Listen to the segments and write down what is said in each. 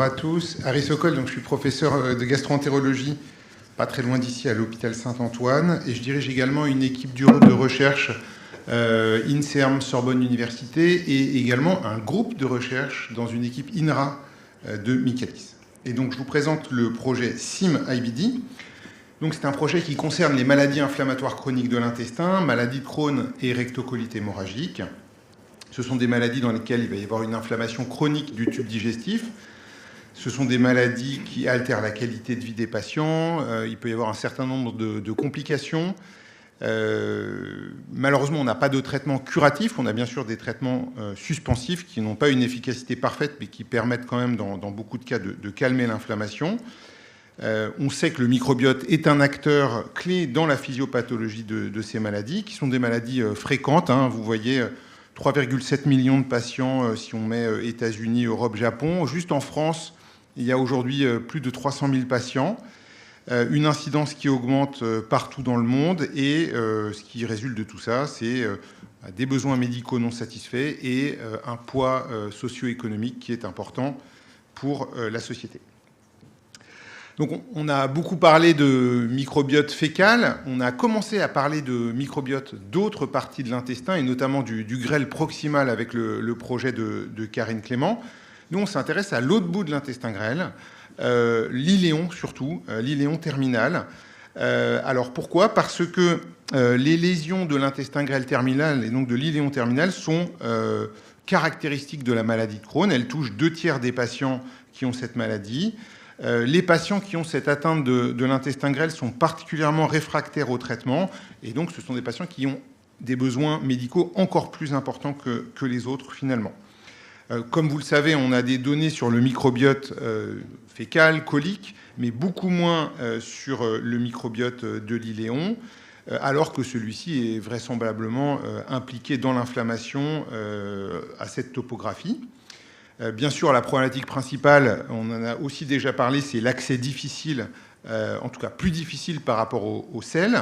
à tous. Harry Sokol, donc je suis professeur de gastro-entérologie, pas très loin d'ici, à l'hôpital Saint-Antoine. Et je dirige également une équipe de recherche INSERM Sorbonne Université et également un groupe de recherche dans une équipe INRA de Michaelis. Et donc je vous présente le projet SIM-IBD. Donc c'est un projet qui concerne les maladies inflammatoires chroniques de l'intestin, maladies de Crohn et rectocolite hémorragique. Ce sont des maladies dans lesquelles il va y avoir une inflammation chronique du tube digestif. Ce sont des maladies qui altèrent la qualité de vie des patients. Il peut y avoir un certain nombre de complications. Malheureusement, on n'a pas de traitement curatif. On a bien sûr des traitements suspensifs qui n'ont pas une efficacité parfaite, mais qui permettent quand même, dans beaucoup de cas, de calmer l'inflammation. On sait que le microbiote est un acteur clé dans la physiopathologie de ces maladies, qui sont des maladies fréquentes. Vous voyez 3,7 millions de patients si on met États-Unis, Europe, Japon. Juste en France, il y a aujourd'hui plus de 300 000 patients. Une incidence qui augmente partout dans le monde. Et ce qui résulte de tout ça, c'est des besoins médicaux non satisfaits et un poids socio-économique qui est important pour la société. Donc on a beaucoup parlé de microbiote fécal, on a commencé à parler de microbiote d'autres parties de l'intestin, et notamment du grêle proximal avec le projet de Karine Clément. Nous, on s'intéresse à l'autre bout de l'intestin grêle, l'iléon surtout, l'iléon terminal. Alors pourquoi ? Parce que les lésions de l'intestin grêle terminal et donc de l'iléon terminal sont caractéristiques de la maladie de Crohn. Elles touchent 2/3 des patients qui ont cette maladie. Les patients qui ont cette atteinte de l'intestin grêle sont particulièrement réfractaires au traitement, et donc ce sont des patients qui ont des besoins médicaux encore plus importants que les autres finalement. Comme vous le savez, on a des données sur le microbiote fécal, colique, mais beaucoup moins sur le microbiote de l'iléon, alors que celui-ci est vraisemblablement impliqué dans l'inflammation à cette topographie. Bien sûr, la problématique principale, on en a aussi déjà parlé, c'est l'accès difficile, en tout cas plus difficile par rapport au sel.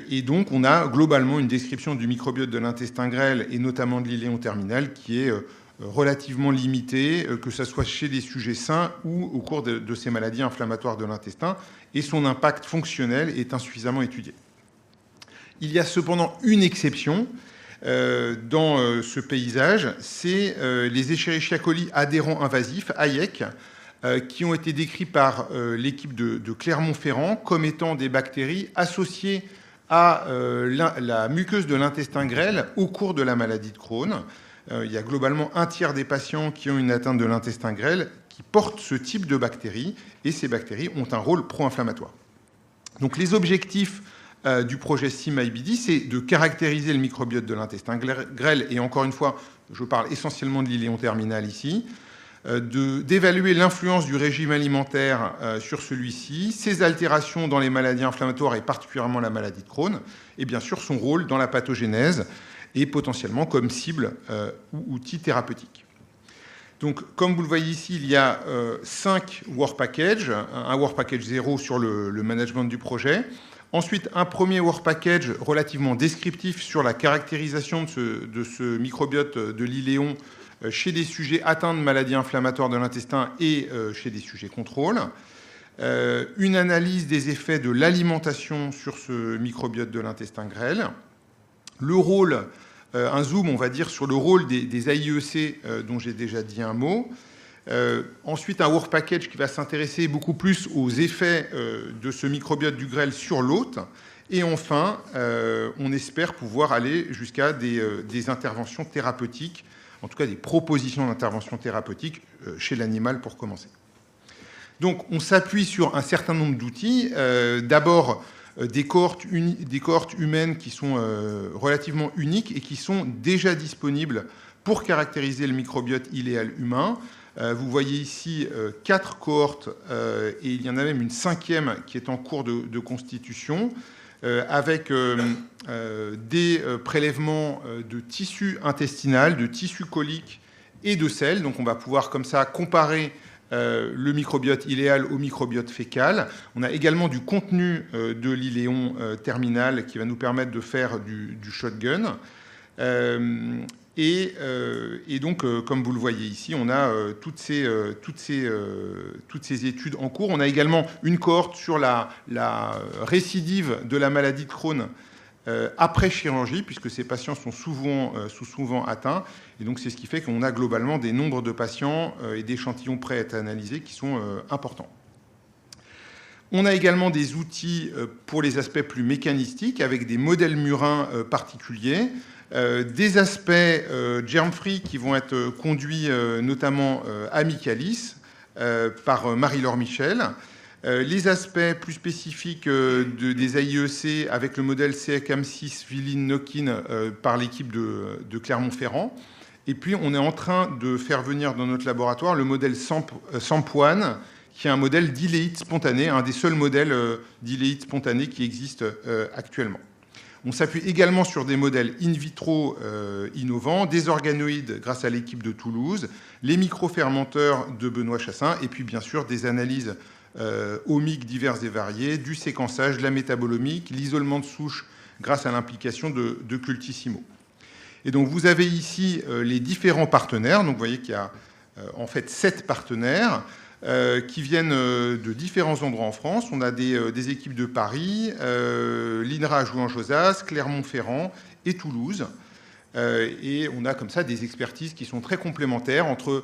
Et donc, on a globalement une description du microbiote de l'intestin grêle et notamment de l'iléon terminal qui est relativement limitée, que ce soit chez des sujets sains ou au cours de ces maladies inflammatoires de l'intestin. Et son impact fonctionnel est insuffisamment étudié. Il y a cependant une exception dans ce paysage, c'est les Escherichia coli adhérents invasifs, AIEC, qui ont été décrits par l'équipe de Clermont-Ferrand comme étant des bactéries associées à la muqueuse de l'intestin grêle au cours de la maladie de Crohn. Il y a globalement 1/3 des patients qui ont une atteinte de l'intestin grêle qui portent ce type de bactéries, et ces bactéries ont un rôle pro-inflammatoire. Donc les objectifs du projet SIM-IBD, c'est de caractériser le microbiote de l'intestin grêle, et encore une fois, je parle essentiellement de l'iléon terminal ici, d'évaluer l'influence du régime alimentaire sur celui-ci, ses altérations dans les maladies inflammatoires et particulièrement la maladie de Crohn, et bien sûr son rôle dans la pathogénèse et potentiellement comme cible ou outil thérapeutique. Donc, comme vous le voyez ici, il y a 5 work packages, un work package 0 sur le management du projet. Ensuite, un premier work package relativement descriptif sur la caractérisation de ce microbiote de l'iléon chez des sujets atteints de maladies inflammatoires de l'intestin et chez des sujets contrôle. Une analyse des effets de l'alimentation sur ce microbiote de l'intestin grêle. Le rôle, un zoom, on va dire, sur le rôle des AIEC dont j'ai déjà dit un mot. Ensuite, un work package qui va s'intéresser beaucoup plus aux effets de ce microbiote du grêle sur l'hôte. Et enfin, on espère pouvoir aller jusqu'à des interventions thérapeutiques, en tout cas des propositions d'intervention thérapeutique chez l'animal pour commencer. Donc, on s'appuie sur un certain nombre d'outils. D'abord, des cohortes humaines qui sont relativement uniques et qui sont déjà disponibles pour caractériser le microbiote iléal humain. Vous voyez ici 4 cohortes et il y en a même une 5e qui est en cours de constitution avec des prélèvements de tissu intestinal, de tissu colique et de sel. Donc on va pouvoir comme ça comparer le microbiote iléal au microbiote fécal. On a également du contenu de l'iléon terminal qui va nous permettre de faire du shotgun. Et donc, comme vous le voyez ici, on a toutes ces études en cours. On a également une cohorte sur la récidive de la maladie de Crohn après chirurgie, puisque ces patients sont souvent atteints. Et donc, c'est ce qui fait qu'on a globalement des nombres de patients et d'échantillons prêts à être analysés qui sont importants. On a également des outils pour les aspects plus mécanistiques, avec des modèles murins particuliers, des aspects germ-free qui vont être conduits notamment à Michaelis par Marie-Laure Michel, les aspects plus spécifiques des AIEC avec le modèle CACAM6 Villine-Nokin par l'équipe de Clermont-Ferrand. Et puis, on est en train de faire venir dans notre laboratoire le modèle SAMP1, qui est un modèle d'iléite spontané, un des seuls modèles d'iléite spontané qui existent actuellement. On s'appuie également sur des modèles in vitro innovants, des organoïdes grâce à l'équipe de Toulouse, les microfermenteurs de Benoît Chassin, et puis bien sûr des analyses omiques diverses et variées, du séquençage, de la métabolomique, l'isolement de souche grâce à l'implication de Cultissimo. Et donc vous avez ici les différents partenaires. Donc vous voyez qu'il y a en fait 7 partenaires qui viennent de différents endroits en France. On a des équipes de Paris, l'INRA à Jouan-Josas, Clermont-Ferrand et Toulouse. Et on a comme ça des expertises qui sont très complémentaires entre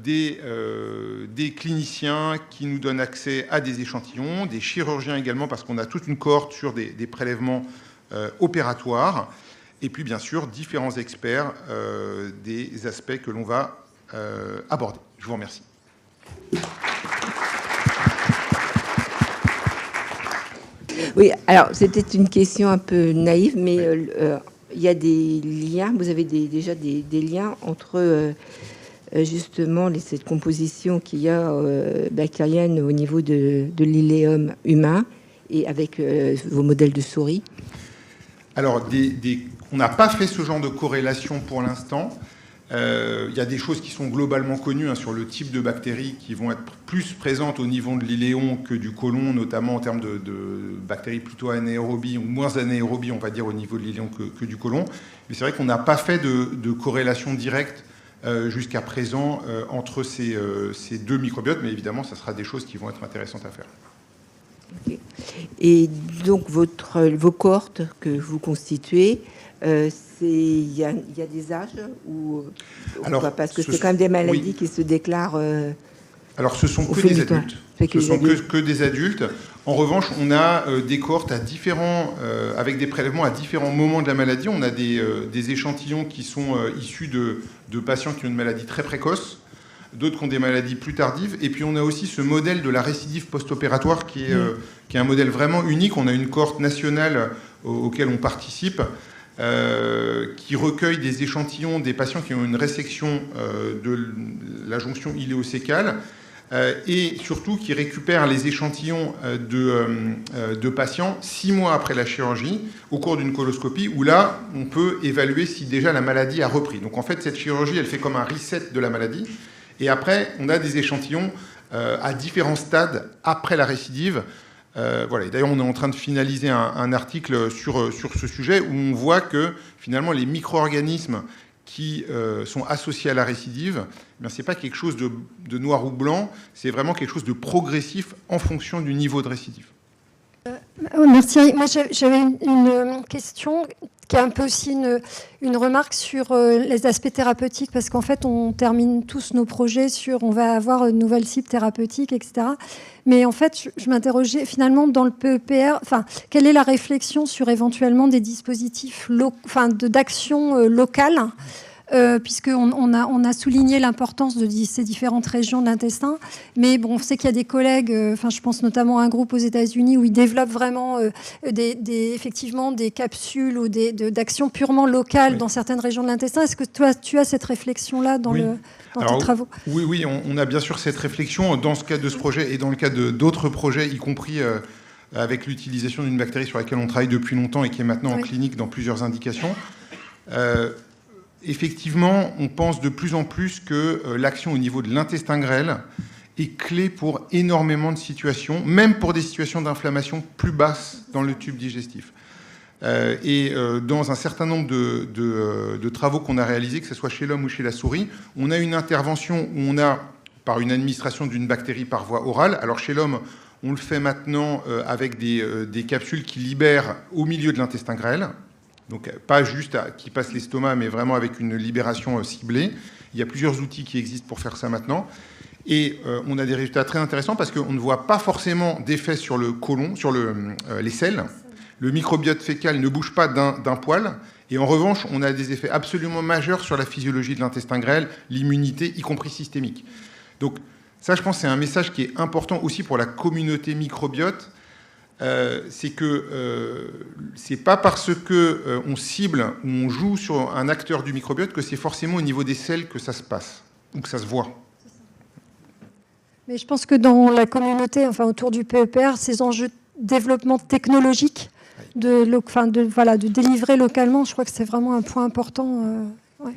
des cliniciens qui nous donnent accès à des échantillons, des chirurgiens également, parce qu'on a toute une cohorte sur des prélèvements opératoires, et puis bien sûr différents experts des aspects que l'on va aborder. Je vous remercie. Oui, alors c'était une question un peu naïve, mais il y a des liens, vous avez déjà des liens entre justement cette composition qu'il y a bactérienne au niveau de l'iléum humain et avec vos modèles de souris? Alors, on n'a pas fait ce genre de corrélation pour l'instant. Il y a des choses qui sont globalement connues sur le type de bactéries qui vont être plus présentes au niveau de l'iléon que du côlon, notamment en termes de bactéries plutôt anaérobies ou moins anaérobies, on va dire, au niveau de l'iléon que du côlon. Mais c'est vrai qu'on n'a pas fait de corrélation directe jusqu'à présent entre ces deux microbiotes, mais évidemment, ça sera des choses qui vont être intéressantes à faire. Okay. Et donc, vos cohortes que vous constituez, il y a des âges ou pas, parce que c'est quand même des maladies qui se déclarent. Alors, ce sont que des adultes. Ce sont que des adultes. En revanche, on a des cohortes avec des prélèvements à différents moments de la maladie. On a des échantillons qui sont issus de patients qui ont une maladie très précoce, d'autres qui ont des maladies plus tardives. Et puis, on a aussi ce modèle de la récidive post-opératoire qui est un modèle vraiment unique. On a une cohorte nationale auquel on participe, qui recueille des échantillons des patients qui ont une résection de la jonction iléocécale et surtout qui récupère les échantillons de patients 6 mois après la chirurgie au cours d'une coloscopie où là, on peut évaluer si déjà la maladie a repris. Donc en fait, cette chirurgie, elle fait comme un reset de la maladie. Et après, on a des échantillons à différents stades après la récidive. Voilà. Et d'ailleurs, on est en train de finaliser un article sur ce sujet où on voit que finalement, les micro-organismes qui sont associés à la récidive, ce n'est pas quelque chose de noir ou blanc, c'est vraiment quelque chose de progressif en fonction du niveau de récidive. Merci. Moi, j'avais une question qui est un peu aussi une remarque sur les aspects thérapeutiques, parce qu'en fait, on termine tous nos projets sur on va avoir une nouvelle cible thérapeutique, etc. Mais en fait, je m'interrogeais finalement dans le PEPR, quelle est la réflexion sur éventuellement des dispositifs d'action locale, puisqu'on a souligné l'importance de ces différentes régions de l'intestin. Mais bon, on sait qu'il y a des collègues, je pense notamment à un groupe aux États-Unis où ils développent vraiment effectivement des capsules ou d'actions purement locales dans certaines régions de l'intestin. Est-ce que toi, tu as cette réflexion-là dans tes travaux? Oui, on a bien sûr cette réflexion dans ce cadre de ce projet et dans le cadre d'autres projets, y compris avec l'utilisation d'une bactérie sur laquelle on travaille depuis longtemps et qui est maintenant en clinique dans plusieurs indications. Effectivement, on pense de plus en plus que l'action au niveau de l'intestin grêle est clé pour énormément de situations, même pour des situations d'inflammation plus basses dans le tube digestif. Dans un certain nombre de travaux qu'on a réalisés, que ce soit chez l'homme ou chez la souris, on a une intervention où on a, par une administration d'une bactérie par voie orale. Alors chez l'homme, on le fait maintenant avec des capsules qui libèrent au milieu de l'intestin grêle. Donc pas juste qui passent l'estomac, mais vraiment avec une libération ciblée. Il y a plusieurs outils qui existent pour faire ça maintenant. Et on a des résultats très intéressants parce qu'on ne voit pas forcément d'effet sur le côlon, sur les selles. Le microbiote fécal ne bouge pas d'un poil. Et en revanche, on a des effets absolument majeurs sur la physiologie de l'intestin grêle, l'immunité, y compris systémique. Donc ça, je pense, c'est un message qui est important aussi pour la communauté microbiote. C'est que c'est pas parce que on cible ou on joue sur un acteur du microbiote que c'est forcément au niveau des selles que ça se passe ou que ça se voit. Mais je pense que dans la communauté, enfin autour du PEPR, ces enjeux de développement technologique, de délivrer localement, je crois que c'est vraiment un point important. Ouais.